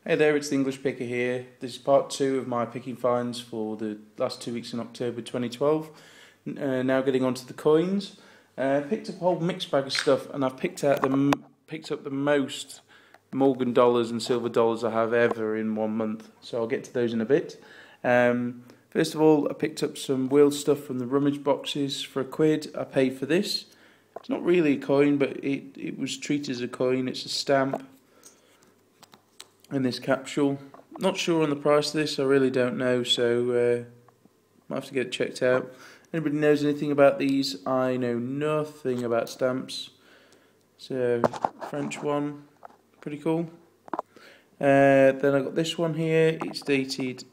Hey there, it's the English Picker here. This is part 2 of my picking finds for the last 2 weeks in October 2012. Now getting on to the coins. Picked up a whole mixed bag of stuff, and I've picked up the most Morgan dollars and silver dollars I have ever in 1 month. So I'll get to those in a bit. First of all, I picked up some wheeled stuff from the rummage boxes for £1. I paid for this. It's not really a coin, but it was treated as a coin. It's a stamp in this capsule. Not sure on the price of this, I really don't know, so might have to get it checked out. Anybody knows anything about these? I know nothing about stamps. So, French one, pretty cool. Then I got this one here, it's dated,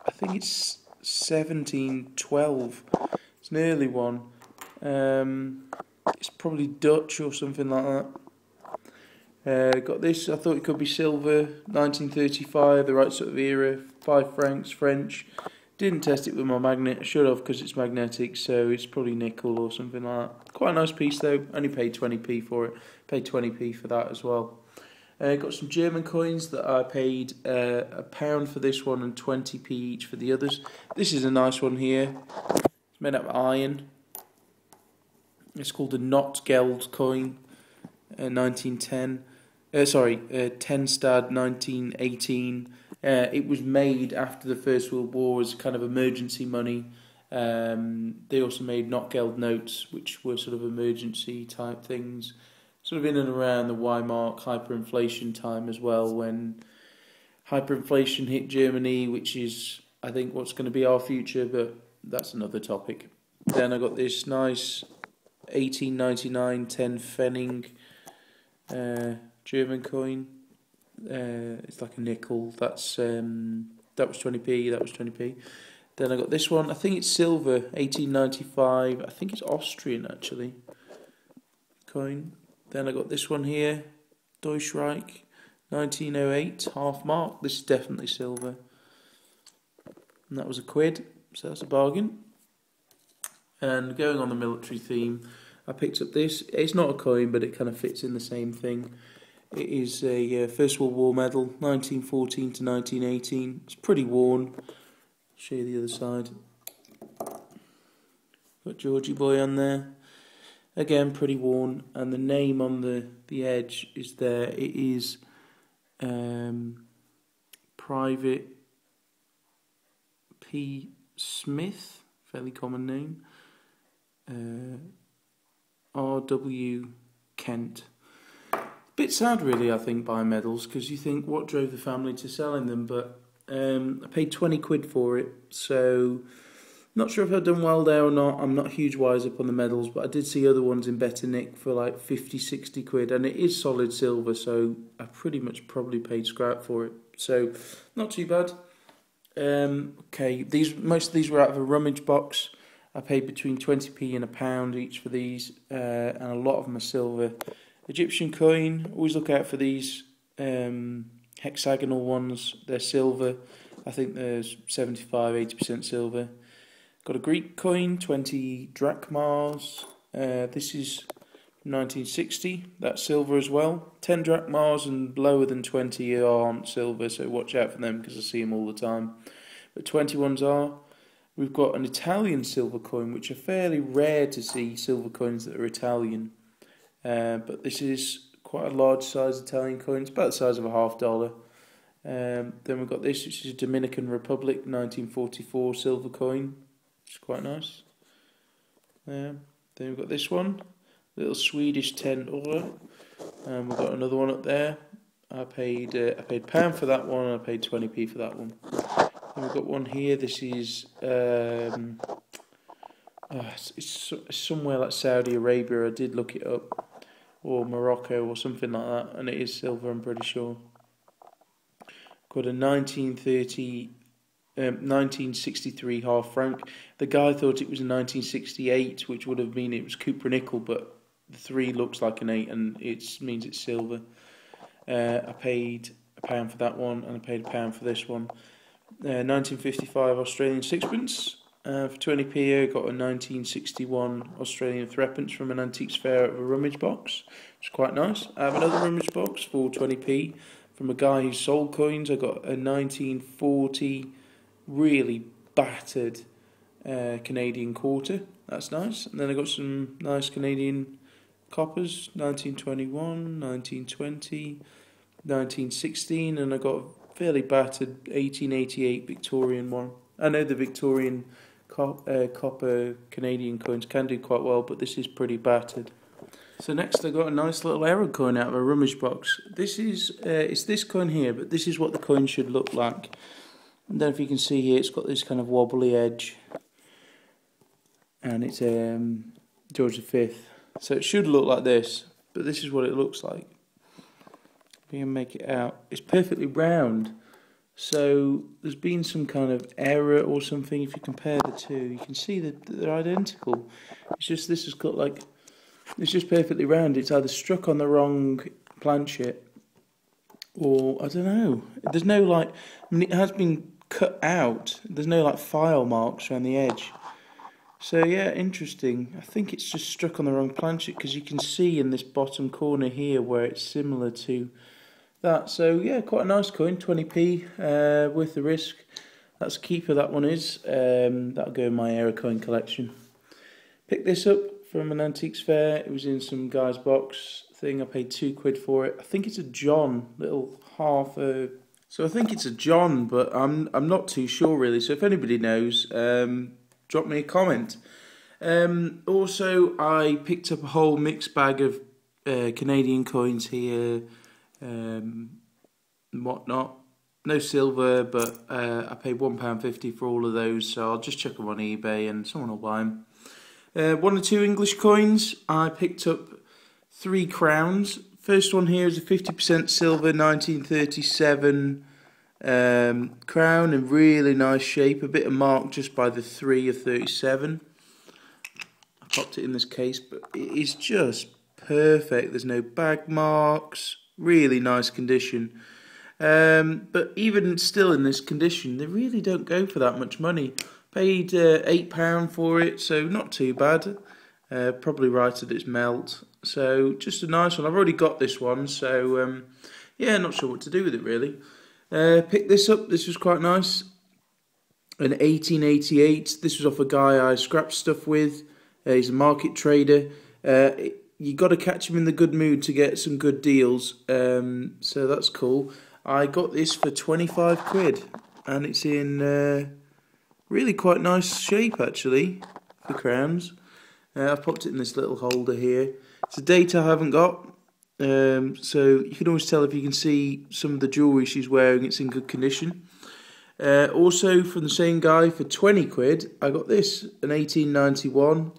I think it's 1712. It's an early one. It's probably Dutch or something like that. Got this, I thought it could be silver, 1935, the right sort of era, £5, French. Didn't test it with my magnet, I should have because it's magnetic, so it's probably nickel or something like that. Quite a nice piece though, only paid 20p for it, paid 20p for that as well. Got some German coins that I paid £1 for this one and 20p each for the others. This is a nice one here, it's made out of iron. It's called a Notgeld coin, 1910. 10 1918. It was made after the First World War as kind of emergency money. They also made Notgeld notes, which were sort of emergency type things, sort of in and around the Weimar hyperinflation time as well, when hyperinflation hit Germany, which is, I think, what's going to be our future, but that's another topic. Then I got this nice 1899 10 Pfennig German coin. It's like a nickel. That was 20p. That was 20p. Then I got this one. I think it's silver. 1895. I think it's Austrian actually. Coin. Then I got this one here. Deutschreich. 1908. Half mark. This is definitely silver. And that was £1. So that's a bargain. And going on the military theme, I picked up this. It's not a coin, but it kind of fits in the same thing. It is a First World War medal, 1914 to 1918. It's pretty worn. I'll show you the other side. Got Georgie Boy on there. Again, pretty worn. And the name on the edge is there. It is Private P. Smith, fairly common name. R.W. Kent. Bit sad really, I think, buying medals, because you think what drove the family to selling them, but I paid £20 for it, so not sure if I've done well there or not. I'm not a huge wise up on the medals, but I did see other ones in better nick for like 50, 60 quid, and it is solid silver, so I pretty much probably paid scrap for it, so not too bad. Okay, most of these were out of a rummage box. I paid between 20p and £1 each for these, and a lot of them are silver. Egyptian coin, always look out for these hexagonal ones, they're silver. I think there's 75-80% silver. Got a Greek coin, 20 drachmas. This is 1960, that's silver as well. 10 drachmas and lower than 20 aren't silver, so watch out for them because I see them all the time. But 21s are. We've got an Italian silver coin, which are fairly rare to see silver coins that are Italian. But this is quite a large size Italian coin. It's about the size of a $50. Then we've got this, which is a Dominican Republic 1944 silver coin, which is quite nice. Then we've got this one, little Swedish 10 euro. And we've got another one up there. I paid £1 for that one, and I paid 20p for that one. Then we've got one here. This is it's somewhere like Saudi Arabia. I did look it up. Or Morocco or something like that, and it is silver, I'm pretty sure. Got a 1963 half franc. The guy thought it was a 1968, which would have been it was copper nickel, but the 3 looks like an 8, and it means it's silver. I paid £1 for that one, and I paid £1 for this one. 1955 Australian sixpence. For 20p, I got a 1961 Australian threepence from an antiques fair out of a rummage box. It's quite nice. I have another rummage box for 20p from a guy who sold coins. I got a 1940 really battered Canadian quarter. That's nice. And then I got some nice Canadian coppers, 1921, 1920, 1916, and I got a fairly battered 1888 Victorian one. I know the Victorian copper Canadian coins can do quite well, but this is pretty battered. So next I got a nice little error coin out of a rummage box. This is it's this coin here, but this is what the coin should look like. And then if you can see here, it's got this kind of wobbly edge, and it's George V. So it should look like this, but this is what it looks like. If you can make it out, it's perfectly round. So there's been some kind of error or something. If you compare the two, you can see that they're identical. It's just this has got like, it's just perfectly round. It's either struck on the wrong planchet, or I don't know. There's no like, I mean, it has been cut out. There's no like file marks around the edge. So yeah, interesting. I think it's just struck on the wrong planchet, because you can see in this bottom corner here where it's similar to that. So yeah, quite a nice coin, 20p, worth the risk. That's a keeper, that one is. That'll go in my error coin collection. Picked this up from an antiques fair. It was in some guy's box thing. I paid £2 for it. I think it's a John, little half a... So I think it's a John, but I'm not too sure really. So if anybody knows, drop me a comment. Also, I picked up a whole mixed bag of Canadian coins here, and whatnot. No silver, but I paid £1.50 for all of those, so I'll just chuck them on eBay and someone will buy them. 1 or 2 English coins. I picked up 3 crowns. First one here is a 50% silver 1937 crown in really nice shape. A bit of mark just by the 3 of 37. I popped it in this case, but it is just perfect. There's no bag marks. Really nice condition. But even still in this condition, they really don't go for that much money. Paid £8 for it, so not too bad. Probably right at its melt. So just a nice one. I've already got this one, so yeah, not sure what to do with it really. Picked this up. This was quite nice. An 1888. This was off a guy I scrapped stuff with. He's a market trader. You got to catch him in the good mood to get some good deals. So that's cool. I got this for £25, and it's in really quite nice shape actually for crowns. I've popped it in this little holder here. It's a date I haven't got, so you can always tell if you can see some of the jewellery she's wearing, it's in good condition. Also from the same guy for £20, I got this, an 1891.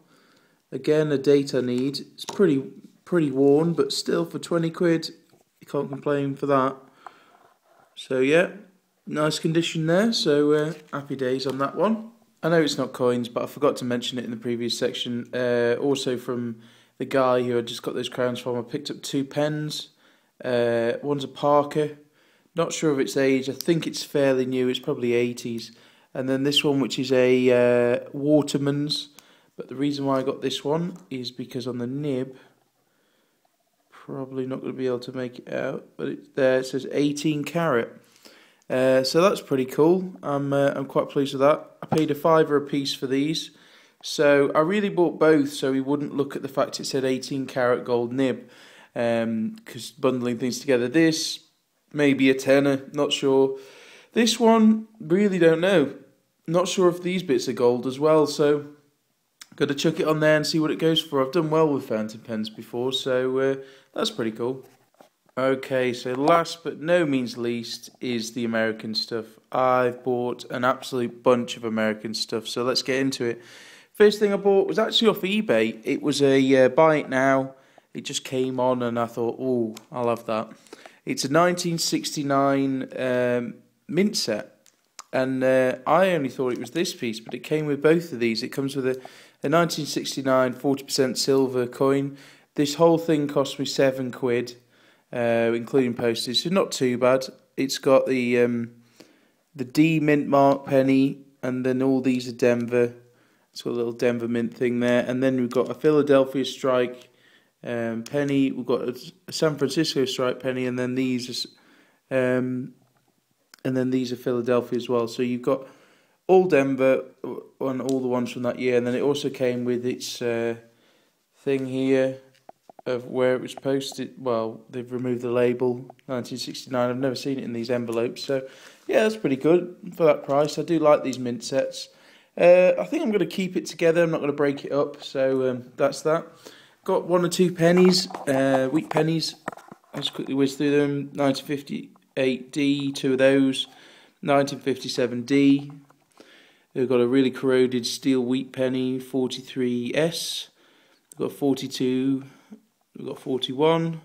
Again, a date I need. It's pretty worn, but still for £20, you can't complain for that. So yeah, nice condition there. So happy days on that one. I know it's not coins, but I forgot to mention it in the previous section. Also from the guy who I just got those crowns from, I picked up 2 pens. One's a Parker. Not sure of its age. I think it's fairly new. It's probably 80s. And then this one, which is a Waterman's. But the reason why I got this one is because on the nib, probably not going to be able to make it out, but it says 18 carat. So that's pretty cool. I'm quite pleased with that. I paid £5 a piece for these, so I really bought both so we wouldn't look at the fact it said 18 carat gold nib, because bundling things together. This maybe a tenner, not sure. This one really don't know. Not sure if these bits are gold as well, so got to chuck it on there and see what it goes for. I've done well with fountain pens before, so that's pretty cool. Okay, so last but no means least is the American stuff. I've bought an absolute bunch of American stuff, so let's get into it. First thing I bought was actually off eBay. It was a buy it now. It just came on and I thought, oh, I'll have that. It's a 1969 mint set. And I only thought it was this piece, but it came with both of these. It comes with a 1969 40% silver coin. This whole thing cost me £7, including postage, so not too bad. It's got the D mint mark penny, and then all these are Denver. It's got a little Denver mint thing there, and then we've got a Philadelphia strike penny. We've got a San Francisco strike penny, and then these and then these are Philadelphia as well. So you've got all Denver on all the ones from that year, and then it also came with its thing here of where it was posted. Well, they've removed the label, 1969. I've never seen it in these envelopes, so yeah, that's pretty good for that price. I do like these mint sets. I think I'm going to keep it together. I'm not going to break it up, so that's that. Got 1 or 2 pennies, wheat pennies. I'll just quickly whiz through them. 1958D, 2 of those. 1957D. We've got a really corroded steel wheat penny, 43S. We've got 42. We've got 41.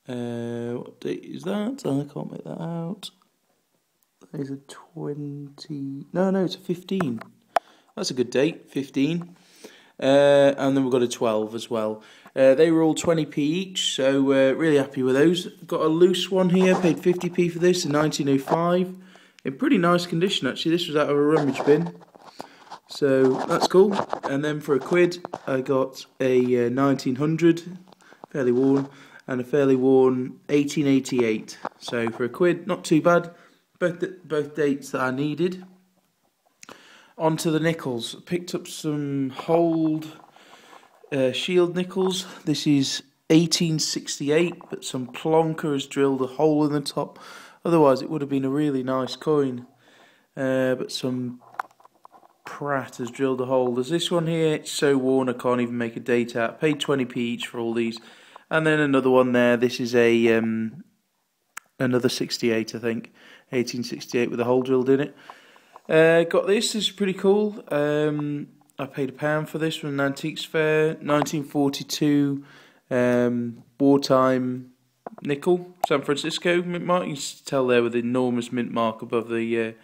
What date is that? I can't make that out. That is a 20. No, it's a 15. That's a good date, 15. And then we've got a 12 as well. They were all 20p each, so really happy with those. Got a loose one here, paid 50p for this in 1905. In pretty nice condition actually. This was out of a rummage bin. So that's cool. And then for a quid, I got a 1900, fairly worn, and a fairly worn 1888. So for a quid, not too bad. Both dates that I needed. On to the nickels. Picked up some Hold Shield nickels. This is 1868, but some plonker has drilled a hole in the top. Otherwise, it would have been a really nice coin. But some Pratt has drilled a hole. There's this one here. It's so worn I can't even make a date out. Paid 20p each for all these. And then another one there. This is a another 68, I think. 1868 with a hole drilled in it. Got this. This is pretty cool. I paid £1 for this from an antiques fair. 1942 wartime nickel. San Francisco mint mark. You can tell there with the enormous mint mark above the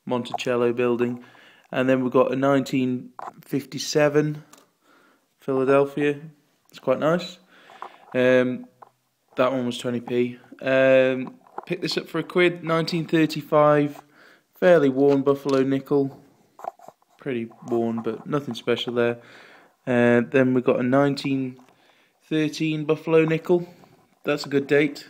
Monticello building. And then we've got a 1957 Philadelphia. It's quite nice. That one was 20p. Picked this up for a quid. 1935, fairly worn buffalo nickel. Pretty worn, but nothing special there. Then we've got a 1913 buffalo nickel. That's a good date.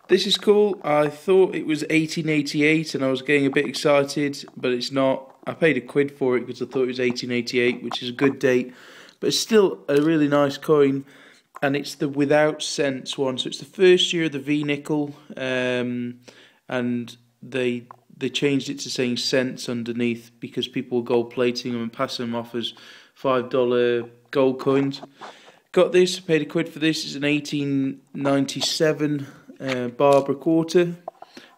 This is cool. I thought it was 1888 and I was getting a bit excited, but it's not. I paid a quid for it because I thought it was 1888, which is a good date. But it's still a really nice coin, and it's the without cents one. So it's the first year of the V nickel, and they changed it to saying cents underneath because people were gold plating them and passing them off as $5 gold coins. Got this, paid a quid for this. It's an 1897 Barbara quarter.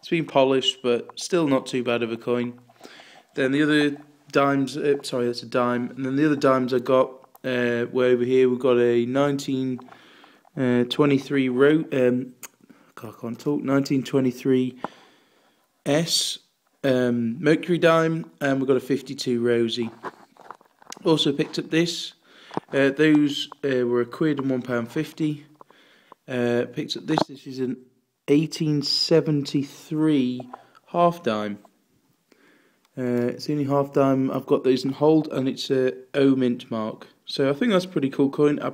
It's been polished, but still not too bad of a coin. Then the other dimes, sorry, that's a dime. And then the other dimes I got were over here. We've got a 1923 I can't talk. 1923 S Mercury dime, and we've got a 52 Rosie. Also picked up this. Those were a quid and £1.50. Picked up this. This is an 1873 half dime. It's the only half dime I've got those in hold, and it's a O mint mark. So I think that's a pretty cool coin. I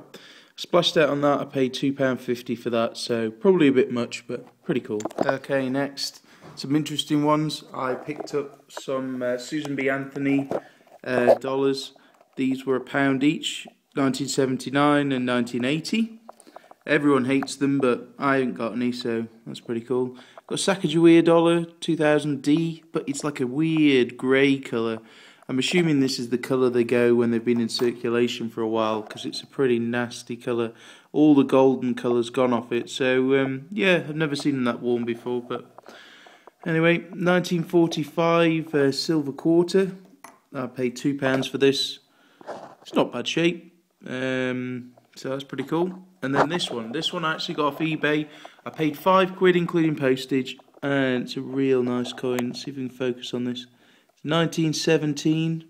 splashed out on that. I paid £2.50 for that, so probably a bit much, but pretty cool. Okay, next, some interesting ones. I picked up some Susan B. Anthony dollars. These were £1 each, 1979 and 1980. Everyone hates them, but I haven't got any, so that's pretty cool. Got a Sacagawea dollar, 2000D, but it's like a weird grey colour. I'm assuming this is the colour they go when they've been in circulation for a while, because it's a pretty nasty colour. All the golden colour's gone off it, so yeah, I've never seen them that worn before, but anyway, 1945 silver quarter. I paid £2 for this. It's not bad shape, so that's pretty cool. And then this one I actually got off eBay. I paid £5 including postage, and it's a real nice coin. Let's see if we can focus on this. It's 1917.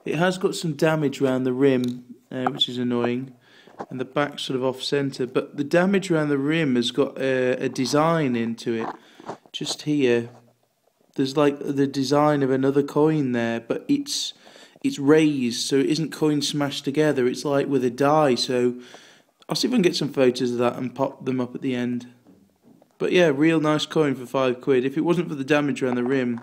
It has got some damage around the rim, which is annoying, and the back's sort of off centre. But the damage around the rim has got a design into it. Just here, there's like the design of another coin there, but it's raised, so it isn't coin smashed together. It's like with a die. So I'll see if I can get some photos of that and pop them up at the end. But yeah, real nice coin for £5. If it wasn't for the damage around the rim,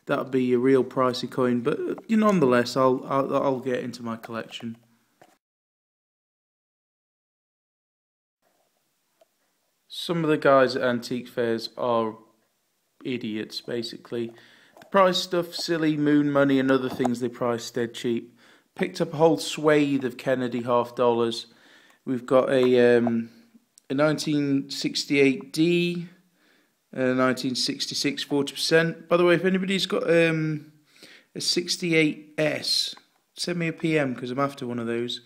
that would be a real pricey coin. But nonetheless, I'll get into my collection. Some of the guys at antique fairs are idiots, basically. They price stuff silly, moon money, and other things they price dead cheap. Picked up a whole swathe of Kennedy $half. We've got a 1968D, a 1966 40%. By the way, if anybody's got a 68S, send me a PM because I'm after one of those.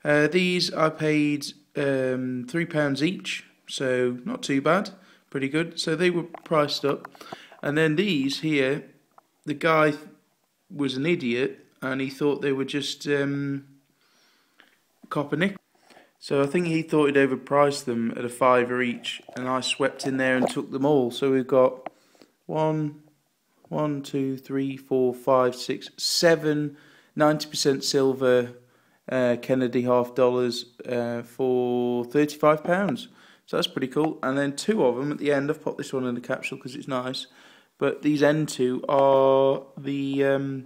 These I paid £3 each, so not too bad, pretty good. So they were priced up. And then these here, the guy was an idiot and he thought they were just copper nickel. So I think he thought he'd overpriced them at a £5 each, and I swept in there and took them all. So we've got 1, 2, 3, 4, 5, 6, 7 90% silver Kennedy $half for £35. So that's pretty cool. And then 2 of them at the end. I've popped this one in the capsule because it's nice. But these end 2 are the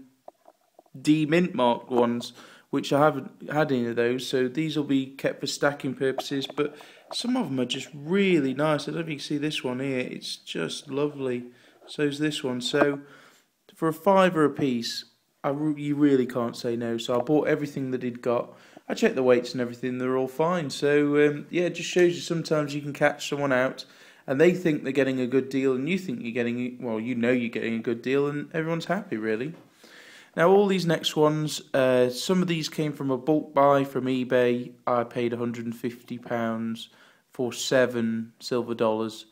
D mint marked ones, which I haven't had any of those, so these will be kept for stacking purposes, but some of them are just really nice. I don't know if you can see this one here, it's just lovely. So is this one. So for a £5 a piece, you really can't say no. So I bought everything that he'd got. I checked the weights and everything, they're all fine. So yeah, it just shows you sometimes you can catch someone out and they think they're getting a good deal and you think you're getting, well, you know you're getting a good deal and everyone's happy really. Now all these next ones, some of these came from a bulk buy from eBay. I paid £150 for 7 silver dollars,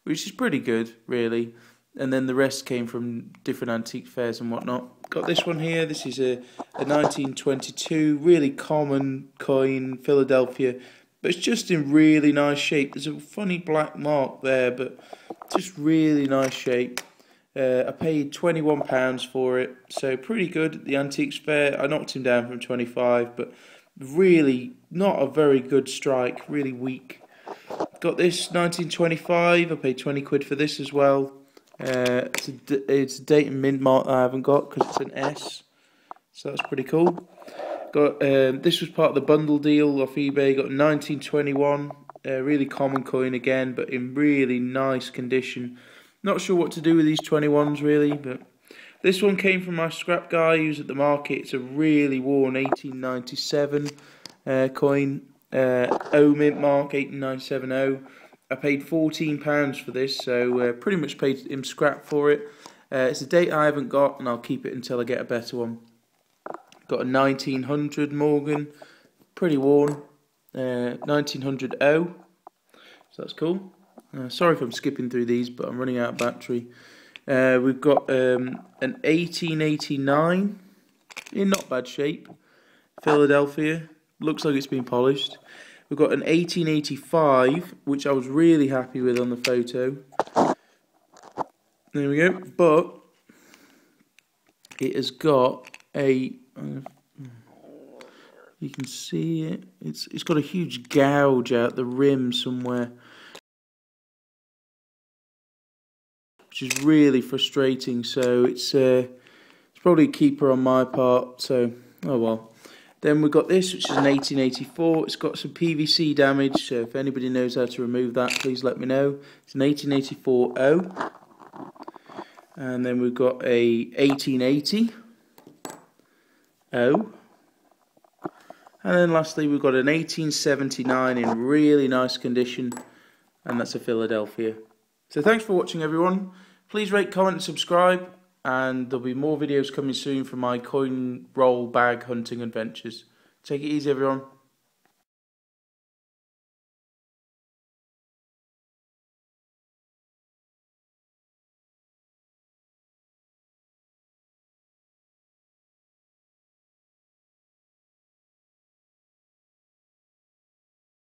which is pretty good really. And then the rest came from different antique fairs and whatnot. Got this one here, this is a 1922, really common coin, Philadelphia. But it's just in really nice shape. There's a funny black mark there, but just really nice shape. I paid £21 for it, so pretty good at the antiques fair. I knocked him down from 25, but really not a very good strike, really weak. Got this 1925, I paid £20 for this as well. It's a date and mint mark that I haven't got because it's an S, so that's pretty cool. Got this was part of the bundle deal off eBay. Got 1921, really common coin again, but in really nice condition. Not sure what to do with these 21s really, but this one came from my scrap guy who's at the market. It's a really worn 1897 coin, O mint mark 18970. I paid £14 for this, so pretty much paid him scrap for it. It's a date I haven't got, and I'll keep it until I get a better one. Got a 1900 Morgan, pretty worn, 1900 O, so that's cool. Sorry if I'm skipping through these, but I'm running out of battery. We've got an 1889 in not bad shape, Philadelphia, looks like it's been polished. We've got an 1885, which I was really happy with on the photo. There we go, but it has got a, you can see it, it's got a huge gouge out the rim somewhere, which is really frustrating. So it's probably a keeper on my part, so oh well. Then we've got this, which is an 1884. It's got some PVC damage, so if anybody knows how to remove that, please let me know. It's an 1884 O. And then we've got a 1880 O. And then lastly, we've got an 1879 in really nice condition, and that's a Philadelphia. So thanks for watching, everyone. Please rate, comment, and subscribe. And there'll be more videos coming soon from my coin roll bag hunting adventures. Take it easy, everyone.